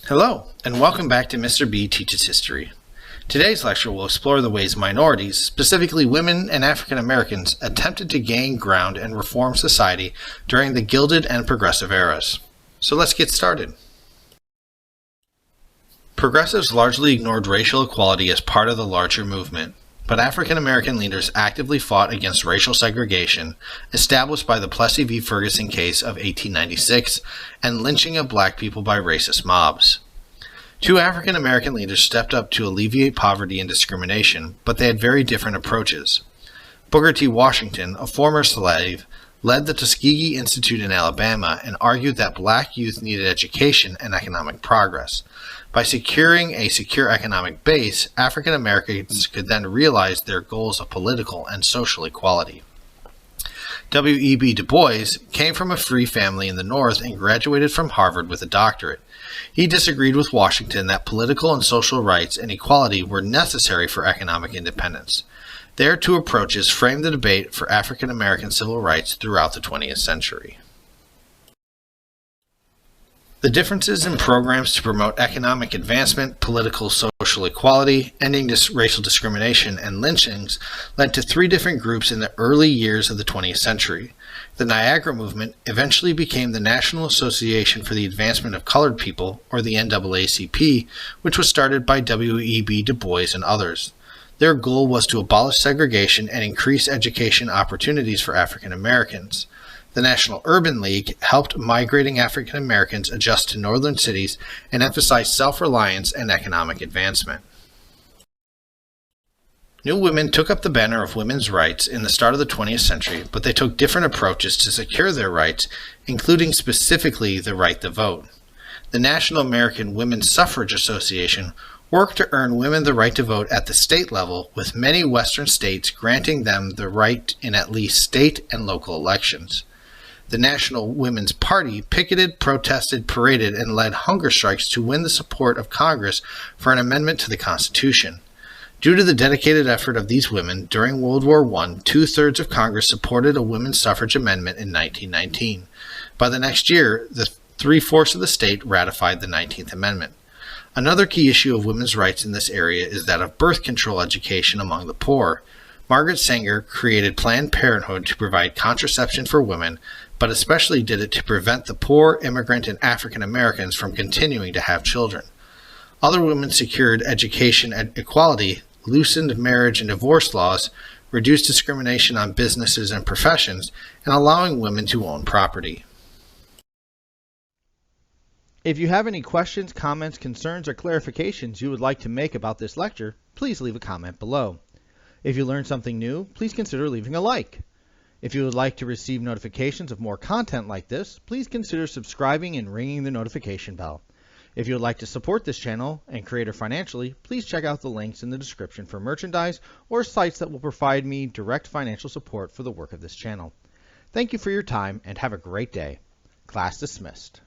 Hello, and welcome back to Mr. B Teaches History. Today's lecture will explore the ways minorities, specifically women and African Americans, attempted to gain ground and reform society during the Gilded and Progressive Eras. So let's get started. Progressives largely ignored racial equality as part of the larger movement, but African American leaders actively fought against racial segregation established by the Plessy v. Ferguson case of 1896 and lynching of black people by racist mobs. Two African American leaders stepped up to alleviate poverty and discrimination, but they had very different approaches. Booker T. Washington, a former slave, led the Tuskegee Institute in Alabama and argued that black youth needed education and economic progress. By securing a secure economic base, African Americans could then realize their goals of political and social equality. W.E.B. Du Bois came from a free family in the North and graduated from Harvard with a doctorate. He disagreed with Washington that political and social rights and equality were necessary for economic independence. Their two approaches framed the debate for African American civil rights throughout the 20th century. The differences in programs to promote economic advancement, political social equality, ending racial discrimination, and lynchings led to three different groups in the early years of the 20th century. The Niagara Movement eventually became the National Association for the Advancement of Colored People, or the NAACP, which was started by W.E.B. Du Bois and others. Their goal was to abolish segregation and increase education opportunities for African Americans. The National Urban League helped migrating African Americans adjust to northern cities and emphasized self-reliance and economic advancement. New women took up the banner of women's rights in the start of the 20th century, but they took different approaches to secure their rights, including specifically the right to vote. The National American Women's Suffrage Association worked to earn women the right to vote at the state level, with many Western states granting them the right in at least state and local elections. The National Women's Party picketed, protested, paraded, and led hunger strikes to win the support of Congress for an amendment to the Constitution. Due to the dedicated effort of these women, during World War I, 2/3 of Congress supported a women's suffrage amendment in 1919. By the next year, the 3/4 of the state ratified the 19th Amendment. Another key issue of women's rights in this area is that of birth control education among the poor. Margaret Sanger created Planned Parenthood to provide contraception for women, but especially did it to prevent the poor, immigrant, and African Americans from continuing to have children. Other women secured education and equality, loosened marriage and divorce laws, reduced discrimination on businesses and professions, and allowing women to own property. If you have any questions, comments, concerns, or clarifications you would like to make about this lecture, please leave a comment below. If you learned something new, please consider leaving a like. If you would like to receive notifications of more content like this, please consider subscribing and ringing the notification bell. If you would like to support this channel and creator financially, please check out the links in the description for merchandise or sites that will provide me direct financial support for the work of this channel. Thank you for your time and have a great day. Class dismissed.